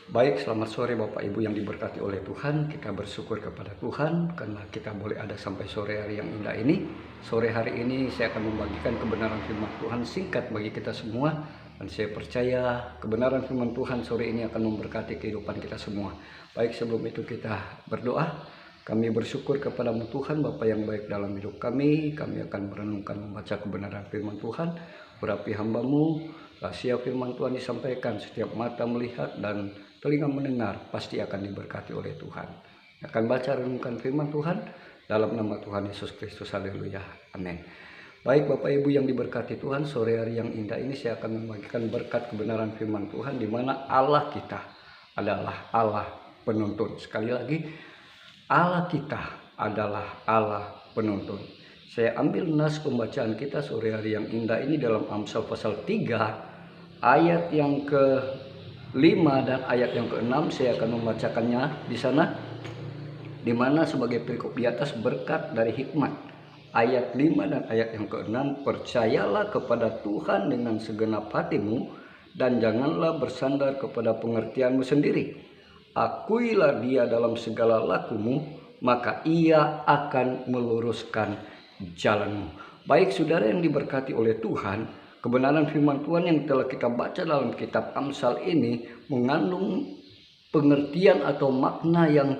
Baik, selamat sore Bapak Ibu yang diberkati oleh Tuhan. Kita bersyukur kepada Tuhan karena kita boleh ada sampai sore hari yang indah ini. Sore hari ini saya akan membagikan kebenaran firman Tuhan singkat bagi kita semua. Dan saya percaya kebenaran firman Tuhan sore ini akan memberkati kehidupan kita semua. Baik, sebelum itu kita berdoa. Kami bersyukur kepadamu Tuhan, Bapa yang baik dalam hidup kami. Kami akan merenungkan membaca kebenaran firman Tuhan. Urapi hamba-Mu, rahasia firman Tuhan disampaikan, setiap mata melihat dan telinga mendengar pasti akan diberkati oleh Tuhan. Akan baca renungkan firman Tuhan dalam nama Tuhan Yesus Kristus. Haleluya. Amin. Baik Bapak Ibu yang diberkati Tuhan, sore hari yang indah ini saya akan membagikan berkat kebenaran firman Tuhan di mana Allah kita adalah Allah penuntun. Sekali lagi, Allah kita adalah Allah penuntun. Saya ambil nas pembacaan kita sore hari yang indah ini dalam Amsal pasal 3 ayat yang ke-5 dan ayat yang ke-6. Saya akan membacakannya di sana, di mana sebagai perikop di atas berkat dari hikmat. Ayat 5 dan ayat yang ke-6, percayalah kepada Tuhan dengan segenap hatimu dan janganlah bersandar kepada pengertianmu sendiri. Akuilah Dia dalam segala lakumu, maka Ia akan meluruskan jalanmu. Baik saudara yang diberkati oleh Tuhan, kebenaran firman Tuhan yang telah kita baca dalam kitab Amsal ini mengandung pengertian atau makna yang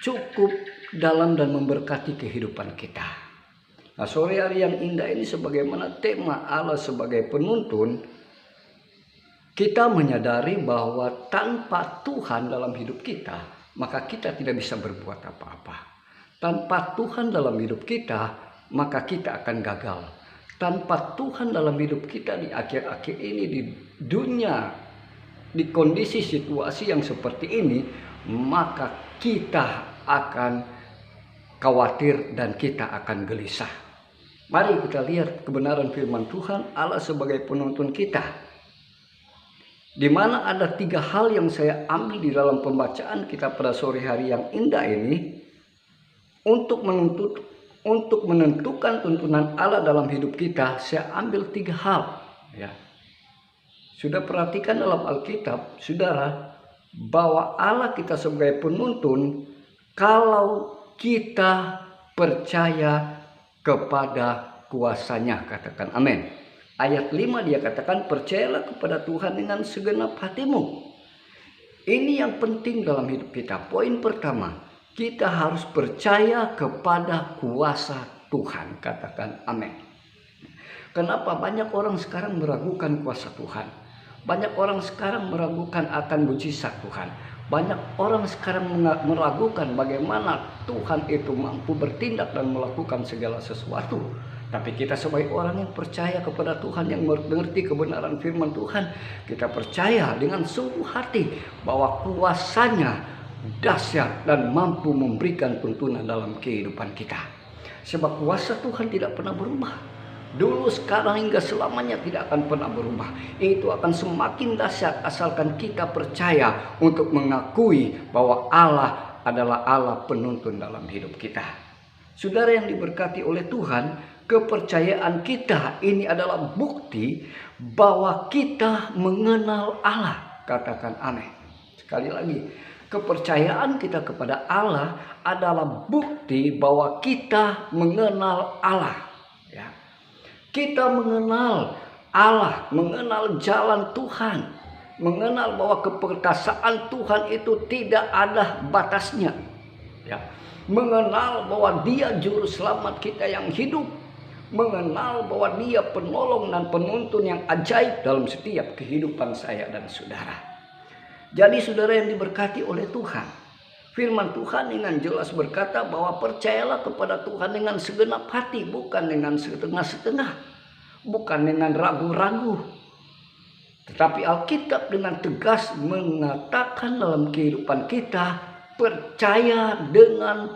cukup dalam dan memberkati kehidupan kita. Nah, sore hari yang indah ini sebagaimana tema Allah sebagai penuntun, kita menyadari bahwa tanpa Tuhan dalam hidup kita, maka kita tidak bisa berbuat apa-apa. Tanpa Tuhan dalam hidup kita, maka kita akan gagal. Tanpa Tuhan dalam hidup kita di akhir-akhir ini, di dunia, di kondisi situasi yang seperti ini, maka kita akan khawatir dan kita akan gelisah. Mari kita lihat kebenaran firman Tuhan Allah sebagai penuntun kita, di mana ada 3 hal yang saya ambil di dalam pembacaan kita pada sore hari yang indah ini untuk menentukan tuntunan Allah dalam hidup kita. Saya ambil 3 hal ya. Sudah perhatikan dalam Alkitab saudara bahwa Allah kita sebagai penuntun kalau kita percaya kepada kuasanya. Katakan amin. Ayat 5 dia katakan, percayalah kepada Tuhan dengan segenap hatimu. Ini yang penting dalam hidup kita. Poin pertama, kita harus percaya kepada kuasa Tuhan. Katakan amin. Kenapa banyak orang sekarang meragukan kuasa Tuhan? Banyak orang sekarang meragukan akan mujizat Tuhan. Banyak orang sekarang meragukan bagaimana Tuhan itu mampu bertindak dan melakukan segala sesuatu. Tapi kita sebagai orang yang percaya kepada Tuhan, yang mengerti kebenaran firman Tuhan, kita percaya dengan sungguh hati bahwa kuasanya dahsyat dan mampu memberikan tuntunan dalam kehidupan kita. Sebab kuasa Tuhan tidak pernah berubah. Dulu, sekarang, hingga selamanya tidak akan pernah berubah. Itu akan semakin dahsyat asalkan kita percaya untuk mengakui bahwa Allah adalah Allah penuntun dalam hidup kita. Saudara yang diberkati oleh Tuhan, kepercayaan kita ini adalah bukti bahwa kita mengenal Allah. Katakan amin. Sekali lagi, kepercayaan kita kepada Allah adalah bukti bahwa kita mengenal Allah. Ya. Kita mengenal Allah, mengenal jalan Tuhan, mengenal bahwa keperkasaan Tuhan itu tidak ada batasnya. Ya. Mengenal bahwa Dia juru selamat kita yang hidup, mengenal bahwa Dia penolong dan penuntun yang ajaib dalam setiap kehidupan saya dan saudara. Jadi saudara yang diberkati oleh Tuhan, firman Tuhan dengan jelas berkata bahwa percayalah kepada Tuhan dengan segenap hati, bukan dengan setengah-setengah, bukan dengan ragu-ragu. Tetapi Alkitab dengan tegas mengatakan dalam kehidupan kita, percaya dengan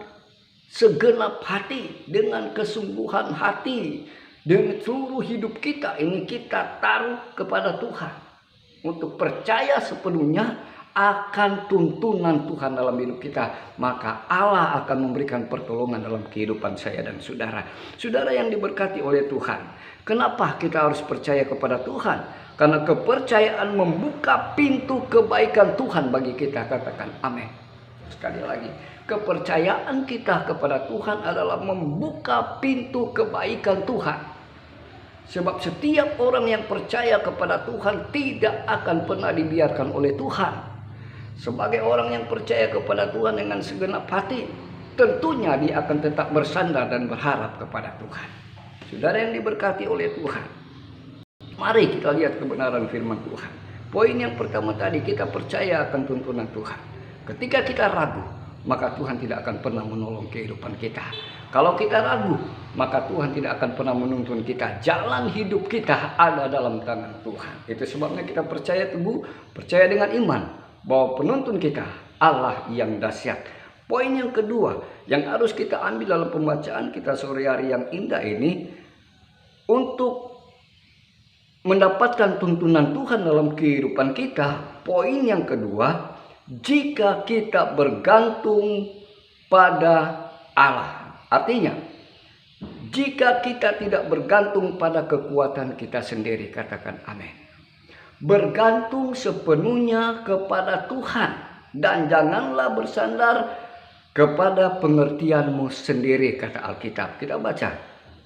segenap hati, dengan kesungguhan hati, dengan seluruh hidup kita ini kita taruh kepada Tuhan. Untuk percaya sepenuhnya akan tuntunan Tuhan dalam hidup kita, maka Allah akan memberikan pertolongan dalam kehidupan saya dan saudara. Saudara yang diberkati oleh Tuhan, kenapa kita harus percaya kepada Tuhan? Karena kepercayaan membuka pintu kebaikan Tuhan bagi kita. Katakan amin. Sekali lagi, kepercayaan kita kepada Tuhan adalah membuka pintu kebaikan Tuhan. Sebab setiap orang yang percaya kepada Tuhan tidak akan pernah dibiarkan oleh Tuhan. Sebagai orang yang percaya kepada Tuhan dengan segenap hati, tentunya dia akan tetap bersandar dan berharap kepada Tuhan. Saudara yang diberkati oleh Tuhan, mari kita lihat kebenaran firman Tuhan. Poin yang pertama tadi, kita percaya akan tuntunan Tuhan. Ketika kita ragu, maka Tuhan tidak akan pernah menolong kehidupan kita. Kalau kita ragu, maka Tuhan tidak akan pernah menuntun kita. Jalan hidup kita ada dalam tangan Tuhan. Itu sebabnya kita percaya teguh, percaya dengan iman bahwa penuntun kita Allah yang dahsyat. Poin yang kedua yang harus kita ambil dalam pembacaan kita sore hari yang indah ini, untuk mendapatkan tuntunan Tuhan dalam kehidupan kita. Poin yang kedua, jika kita bergantung pada Allah. Artinya, jika kita tidak bergantung pada kekuatan kita sendiri, katakan amin. Bergantung sepenuhnya kepada Tuhan, dan janganlah bersandar kepada pengertianmu sendiri, kata Alkitab. Kita baca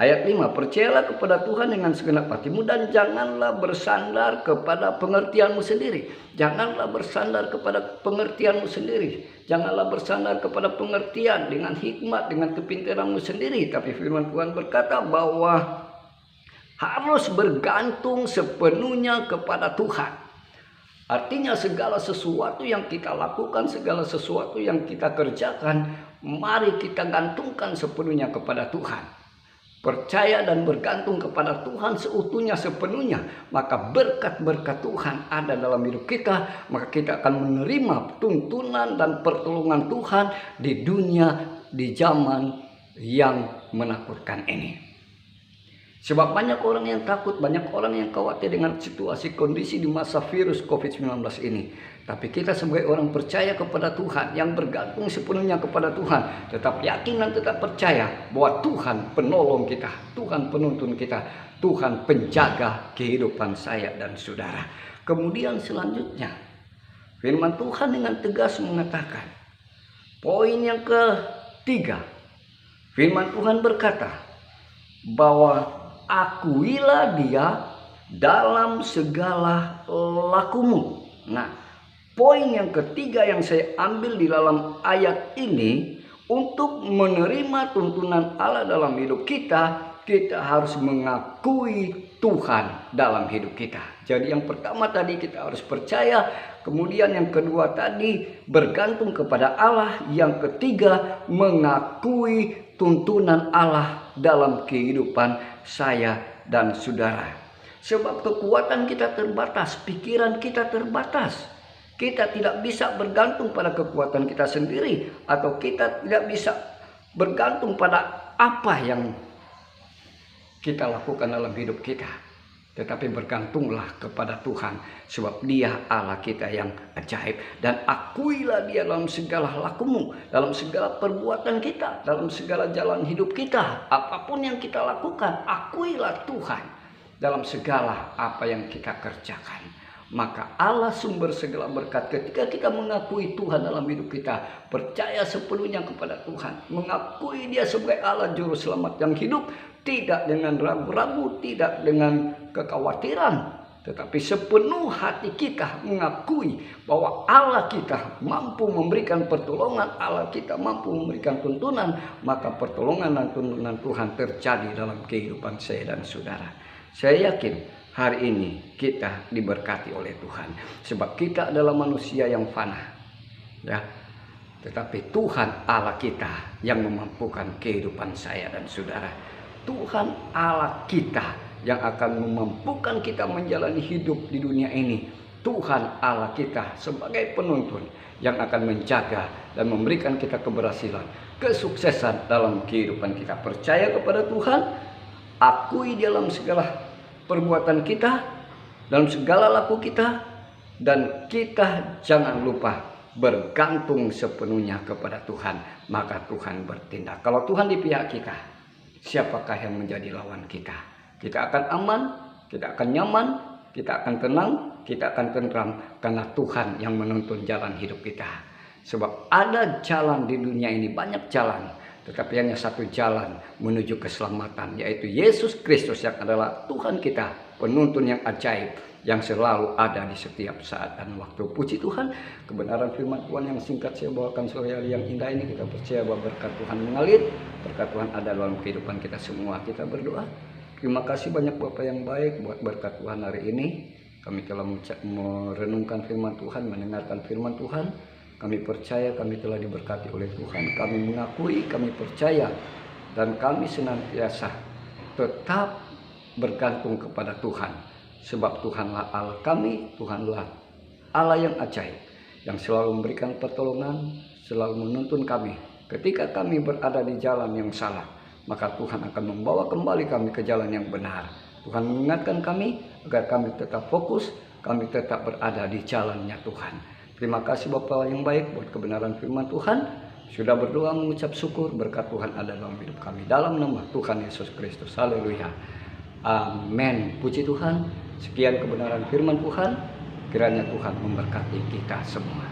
ayat 5, percayalah kepada Tuhan dengan segenap hatimu dan janganlah bersandar kepada pengertianmu sendiri. Janganlah bersandar kepada pengertianmu sendiri. Janganlah bersandar kepada pengertian dengan hikmat, dengan kepintaranmu sendiri. Tapi firman Tuhan berkata bahwa harus bergantung sepenuhnya kepada Tuhan. Artinya segala sesuatu yang kita lakukan, segala sesuatu yang kita kerjakan, mari kita gantungkan sepenuhnya kepada Tuhan. Percaya dan bergantung kepada Tuhan seutuhnya, sepenuhnya, maka berkat-berkat Tuhan ada dalam hidup kita. Maka kita akan menerima tuntunan dan pertolongan Tuhan di dunia, di zaman yang menakutkan ini. Sebab banyak orang yang takut, banyak orang yang khawatir dengan situasi kondisi di masa virus COVID-19 ini. Tapi kita sebagai orang percaya kepada Tuhan, yang bergantung sepenuhnya kepada Tuhan, tetap yakin dan tetap percaya bahwa Tuhan penolong kita, Tuhan penuntun kita, Tuhan penjaga kehidupan saya dan saudara. Kemudian selanjutnya, firman Tuhan dengan tegas mengatakan, poin yang ketiga, firman Tuhan berkata bahwa akuilah dia dalam segala lakumu. Nah, poin yang ketiga yang saya ambil di dalam ayat ini, untuk menerima tuntunan Allah dalam hidup kita, kita harus mengakui Tuhan dalam hidup kita. Jadi yang pertama tadi kita harus percaya, kemudian yang kedua tadi bergantung kepada Allah, yang ketiga mengakui tuntunan Allah dalam kehidupan saya dan saudara. Sebab kekuatan kita terbatas, pikiran kita terbatas. Kita tidak bisa bergantung pada kekuatan kita sendiri, atau kita tidak bisa bergantung pada apa yang kita lakukan dalam hidup kita. Tetapi bergantunglah kepada Tuhan, sebab Dia Allah kita yang ajaib. Dan akuilah Dia dalam segala lakumu, dalam segala perbuatan kita, dalam segala jalan hidup kita. Apapun yang kita lakukan, akuilah Tuhan dalam segala apa yang kita kerjakan. Maka Allah sumber segala berkat. Ketika kita mengakui Tuhan dalam hidup kita, percaya sepenuhnya kepada Tuhan, mengakui Dia sebagai Allah Juru Selamat yang hidup, tidak dengan ragu-ragu, tidak dengan kekhawatiran, tetapi sepenuh hati kita mengakui bahwa Allah kita mampu memberikan pertolongan, Allah kita mampu memberikan tuntunan, maka pertolongan dan tuntunan Tuhan terjadi dalam kehidupan saya dan saudara. Saya yakin hari ini kita diberkati oleh Tuhan, sebab kita adalah manusia yang fana, ya. Tetapi Tuhan Allah kita yang memampukan kehidupan saya dan saudara. Tuhan Allah kita yang akan memampukan kita menjalani hidup di dunia ini. Tuhan Allah kita sebagai penuntun yang akan menjaga dan memberikan kita keberhasilan, kesuksesan dalam kehidupan kita. Percaya kepada Tuhan, akui dalam segala perbuatan kita, dalam segala laku kita, dan kita jangan lupa bergantung sepenuhnya kepada Tuhan, maka Tuhan bertindak. Kalau Tuhan di pihak kita, siapakah yang menjadi lawan kita? Kita akan aman, kita akan nyaman, kita akan tenang, kita akan tentram karena Tuhan yang menuntun jalan hidup kita. Sebab ada jalan di dunia ini, banyak jalan, tetapi hanya satu jalan menuju keselamatan, yaitu Yesus Kristus yang adalah Tuhan kita, penuntun yang ajaib, yang selalu ada di setiap saat dan waktu. Puji Tuhan, kebenaran firman Tuhan yang singkat saya bawakan sore hari yang indah ini, kita percaya bahwa berkat Tuhan mengalir, berkat Tuhan ada dalam kehidupan kita semua. Kita berdoa. Terima kasih banyak Bapak yang baik buat berkat Tuhan hari ini. Kami telah merenungkan firman Tuhan, mendengarkan firman Tuhan. Kami percaya kami telah diberkati oleh Tuhan. Kami mengakui, kami percaya, dan kami senantiasa tetap bergantung kepada Tuhan. Sebab Tuhanlah Allah kami, Tuhanlah Allah yang ajaib, yang selalu memberikan pertolongan, selalu menuntun kami. Ketika kami berada di jalan yang salah, maka Tuhan akan membawa kembali kami ke jalan yang benar. Tuhan mengingatkan kami agar kami tetap fokus, kami tetap berada di jalannya Tuhan. Terima kasih Bapak yang baik buat kebenaran firman Tuhan. Sudah berdoa mengucap syukur, berkat Tuhan ada dalam hidup kami. Dalam nama Tuhan Yesus Kristus. Haleluya. Amin. Puji Tuhan. Sekian kebenaran firman Tuhan. Kiranya Tuhan memberkati kita semua.